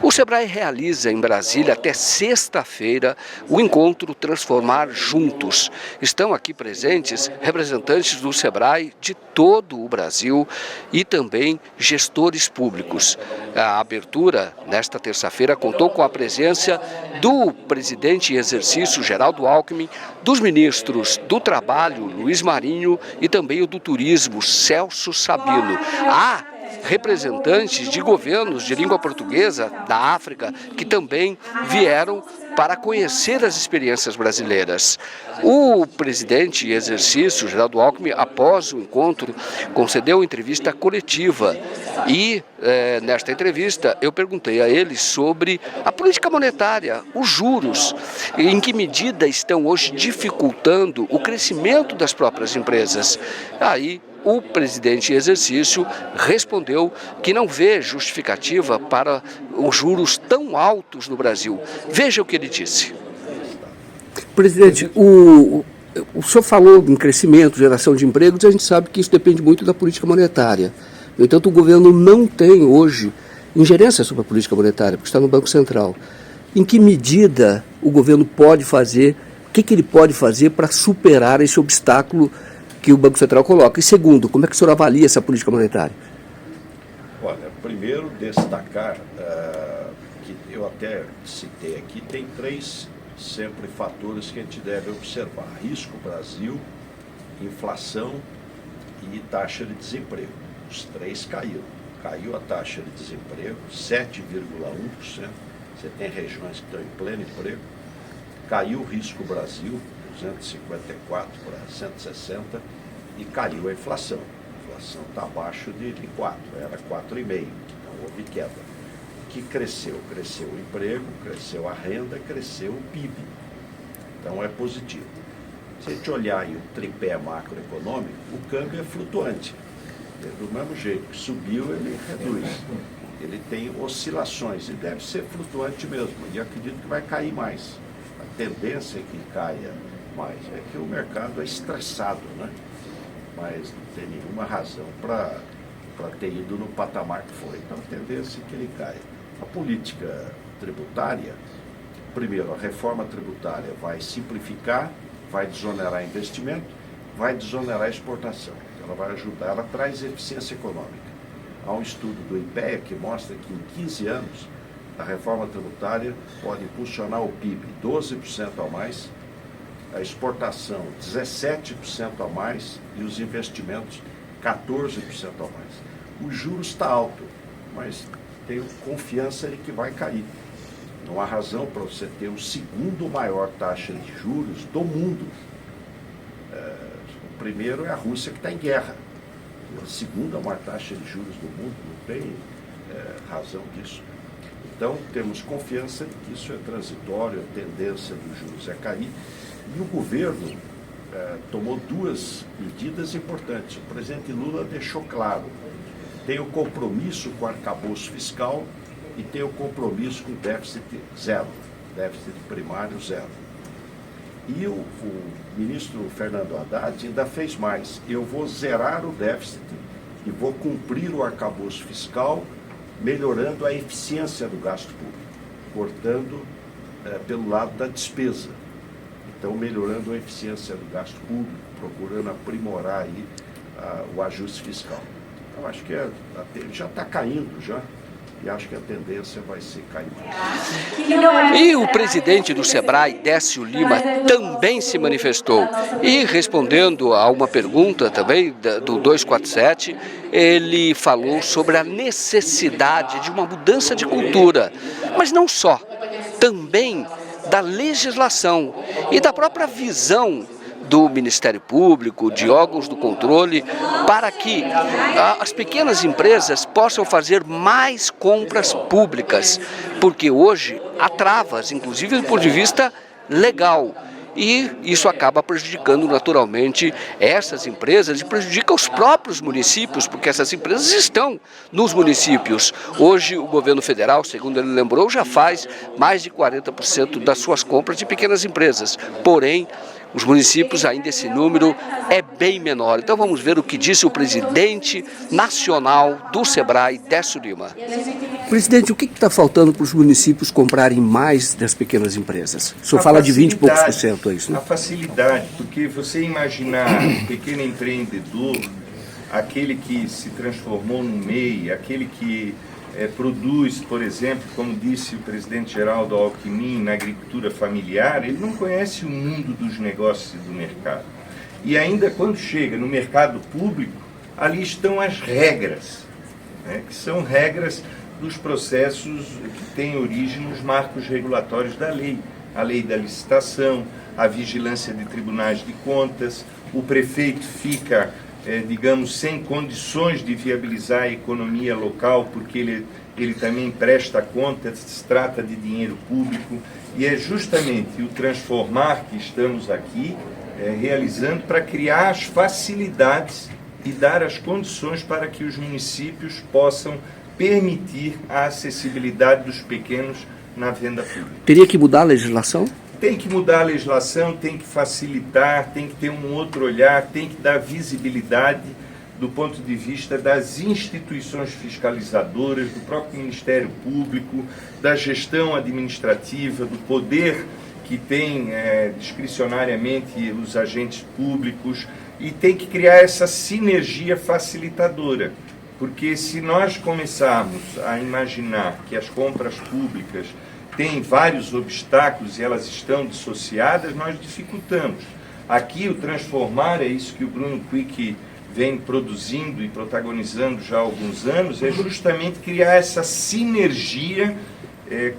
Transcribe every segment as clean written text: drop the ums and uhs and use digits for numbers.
O Sebrae realiza em Brasília até sexta-feira o encontro Transformar Juntos. Estão aqui presentes representantes do Sebrae de todo o Brasil e também gestores públicos. A abertura nesta terça-feira contou com a presença do presidente em exercício Geraldo Alckmin, dos ministros do Trabalho Luiz Marinho e também o do Turismo Celso Sabino. Há representantes de governos de língua portuguesa da África que também vieram para conhecer as experiências brasileiras. O presidente em exercício, Geraldo Alckmin, após o encontro, concedeu entrevista coletiva e, nesta entrevista, eu perguntei a ele sobre a política monetária, os juros, em que medida estão hoje dificultando o crescimento das próprias empresas. Aí, o presidente em exercício respondeu que não vê justificativa para os juros tão altos no Brasil. Veja o que ele disse. Presidente, o senhor falou em crescimento, geração de empregos, e a gente sabe que isso depende muito da política monetária. No entanto, o governo não tem hoje ingerência sobre a política monetária, porque está no Banco Central. Em que medida o governo pode fazer, o que ele pode fazer para superar esse obstáculo que o Banco Central coloca? E segundo, como é que o senhor avalia essa política monetária? Olha, primeiro destacar que eu até citei aqui, tem três sempre fatores que a gente deve observar: risco Brasil, inflação e taxa de desemprego. Os três caíram. Caiu a taxa de desemprego, 7,1%. Você tem regiões que estão em pleno emprego. Caiu o risco Brasil, 254 para 160, e caiu a inflação. A inflação está abaixo de 4, era 4,5, então houve queda. O que cresceu? Cresceu o emprego, cresceu a renda, cresceu o PIB. Então é positivo. Se a gente olhar aí o tripé macroeconômico, o câmbio é flutuante. Do mesmo jeito que subiu, ele reduz. Ele tem oscilações e deve ser flutuante mesmo. E acredito que vai cair mais. A tendência é que caia mais. É que o mercado é estressado, né? Mas não tem nenhuma razão para ter ido no patamar que foi. Então a tendência é que ele caia. A política tributária, primeiro, a reforma tributária vai simplificar, vai desonerar investimento, vai desonerar exportação. Ela vai ajudar, ela traz eficiência econômica. Há um estudo do IPEA que mostra que em 15 anos a reforma tributária pode impulsionar o PIB 12% a mais, a exportação 17% a mais e os investimentos 14% a mais. O juros está alto, mas tenho confiança de que vai cair. Não há razão para você ter o segundo maior taxa de juros do mundo. O primeiro é a Rússia, que está em guerra. A segunda maior taxa de juros do mundo, não tem razão disso. Então, temos confiança de que isso é transitório, a tendência dos juros é cair. E o governo tomou duas medidas importantes. O presidente Lula deixou claro, tem o compromisso com o arcabouço fiscal e tem o compromisso com o déficit zero, déficit primário zero. E o ministro Fernando Haddad ainda fez mais. Eu vou zerar o déficit e vou cumprir o arcabouço fiscal, melhorando a eficiência do gasto público, cortando pelo lado da despesa. Então, melhorando a eficiência do gasto público, procurando aprimorar aí o ajuste fiscal. Eu acho que já está caindo já. E acho que a tendência vai ser cair mais. E o presidente do Sebrae, Décio Lima, também se manifestou. E respondendo a uma pergunta também do 247, ele falou sobre a necessidade de uma mudança de cultura. Mas não só, também da legislação e da própria visão do Ministério Público, de órgãos do controle, para que as pequenas empresas possam fazer mais compras públicas, porque hoje há travas, inclusive do ponto de vista legal. E isso acaba prejudicando naturalmente essas empresas e prejudica os próprios municípios, porque essas empresas estão nos municípios. Hoje o governo federal, segundo ele lembrou, já faz mais de 40% das suas compras de pequenas empresas. Porém, os municípios ainda esse número é bem menor. Então vamos ver o que disse o presidente nacional do Sebrae, Décio Lima. Presidente, o que está faltando para os municípios comprarem mais das pequenas empresas? O senhor fala de 20 e poucos %, é isso, né? A facilidade, porque você imaginar um pequeno empreendedor, aquele que se transformou no MEI, aquele que produz, por exemplo, como disse o presidente Geraldo Alckmin, na agricultura familiar, ele não conhece o mundo dos negócios e do mercado. E ainda quando chega no mercado público, ali estão as regras, né, que são regras dos processos que têm origem nos marcos regulatórios da lei. A lei da licitação, a vigilância de tribunais de contas, o prefeito fica, digamos, sem condições de viabilizar a economia local, porque ele também presta conta, se trata de dinheiro público, e é justamente o transformar que estamos aqui realizando para criar as facilidades e dar as condições para que os municípios possam permitir a acessibilidade dos pequenos na venda pública. Teria que mudar a legislação? Tem que mudar a legislação, tem que facilitar, tem que ter um outro olhar, tem que dar visibilidade do ponto de vista das instituições fiscalizadoras, do próprio Ministério Público, da gestão administrativa, do poder que tem discricionariamente os agentes públicos, e tem que criar essa sinergia facilitadora. Porque se nós começarmos a imaginar que as compras públicas têm vários obstáculos e elas estão dissociadas, nós dificultamos. Aqui o transformar, é isso que o Bruno Quick vem produzindo e protagonizando já há alguns anos, é justamente criar essa sinergia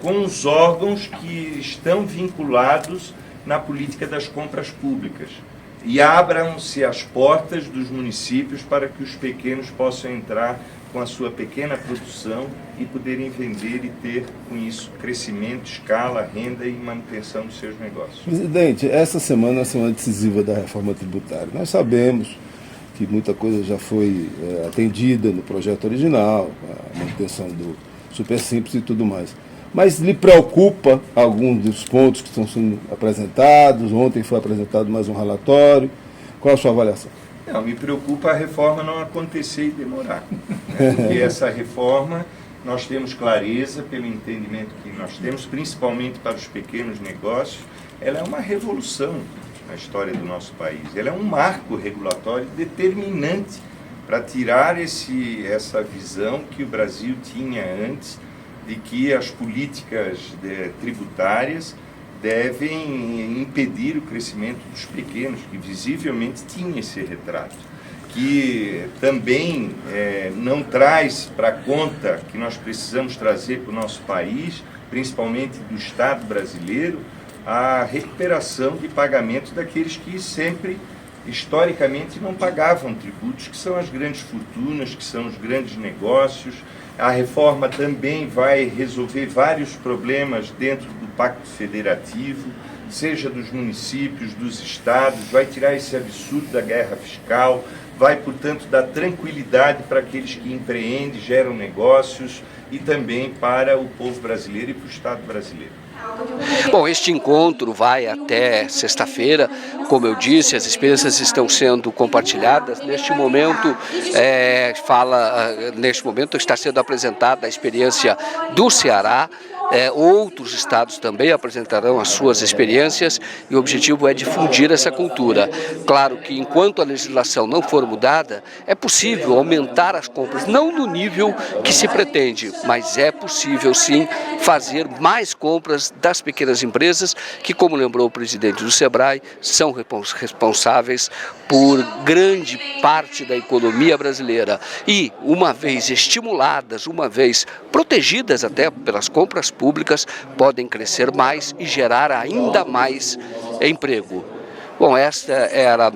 com os órgãos que estão vinculados na política das compras públicas. E abram-se as portas dos municípios para que os pequenos possam entrar com a sua pequena produção e poderem vender e ter, com isso, crescimento, escala, renda e manutenção dos seus negócios. Presidente, essa semana é uma semana decisiva da reforma tributária. Nós sabemos que muita coisa já foi atendida no projeto original, a manutenção do Super Simples e tudo mais. Mas lhe preocupa alguns dos pontos que estão sendo apresentados? Ontem foi apresentado mais um relatório. Qual a sua avaliação? Não, me preocupa a reforma não acontecer e demorar. Porque essa reforma, nós temos clareza pelo entendimento que nós temos, principalmente para os pequenos negócios, ela é uma revolução na história do nosso país. Ela é um marco regulatório determinante para tirar essa visão que o Brasil tinha antes, de que as políticas tributárias devem impedir o crescimento dos pequenos, que visivelmente tinha esse retrato, que também não traz para a conta que nós precisamos trazer para o nosso país, principalmente do Estado brasileiro, a recuperação de pagamento daqueles que sempre, historicamente, não pagavam tributos, que são as grandes fortunas, que são os grandes negócios. A reforma também vai resolver vários problemas dentro do Pacto Federativo, seja dos municípios, dos estados, vai tirar esse absurdo da guerra fiscal, vai, portanto, dar tranquilidade para aqueles que empreendem, geram negócios e também para o povo brasileiro e para o Estado brasileiro. Bom, este encontro vai até sexta-feira, como eu disse, as experiências estão sendo compartilhadas. Neste momento, está sendo apresentada a experiência do Ceará. Outros estados também apresentarão as suas experiências e o objetivo é difundir essa cultura. Claro que enquanto a legislação não for mudada, é possível aumentar as compras, não no nível que se pretende, mas é possível sim fazer mais compras das pequenas empresas que, como lembrou o presidente do Sebrae, são responsáveis por grande parte da economia brasileira. E, uma vez estimuladas, uma vez protegidas até pelas compras públicas, podem crescer mais e gerar ainda mais emprego. Bom, esta era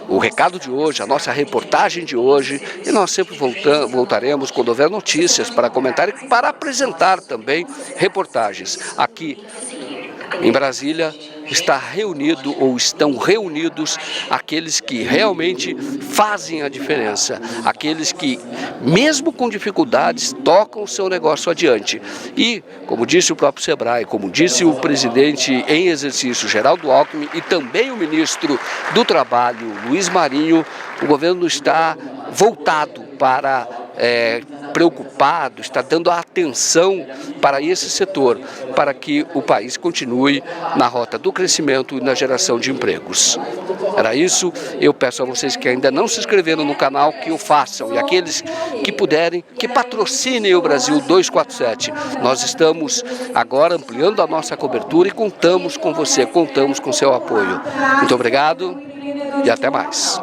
o recado de hoje, a nossa reportagem de hoje, e nós sempre voltaremos quando houver notícias para comentar e para apresentar também reportagens. Aqui em Brasília, está reunido ou estão reunidos aqueles que realmente fazem a diferença, aqueles que, mesmo com dificuldades, tocam o seu negócio adiante. E, como disse o próprio Sebrae, como disse o presidente em exercício, Geraldo Alckmin, e também o ministro do Trabalho, Luiz Marinho, o governo está voltado para preocupado, está dando atenção para esse setor, para que o país continue na rota do crescimento e na geração de empregos. Era isso, eu peço a vocês que ainda não se inscreveram no canal, que o façam, e aqueles que puderem, que patrocinem o Brasil 247. Nós estamos agora ampliando a nossa cobertura e contamos com você, contamos com seu apoio. Muito obrigado e até mais.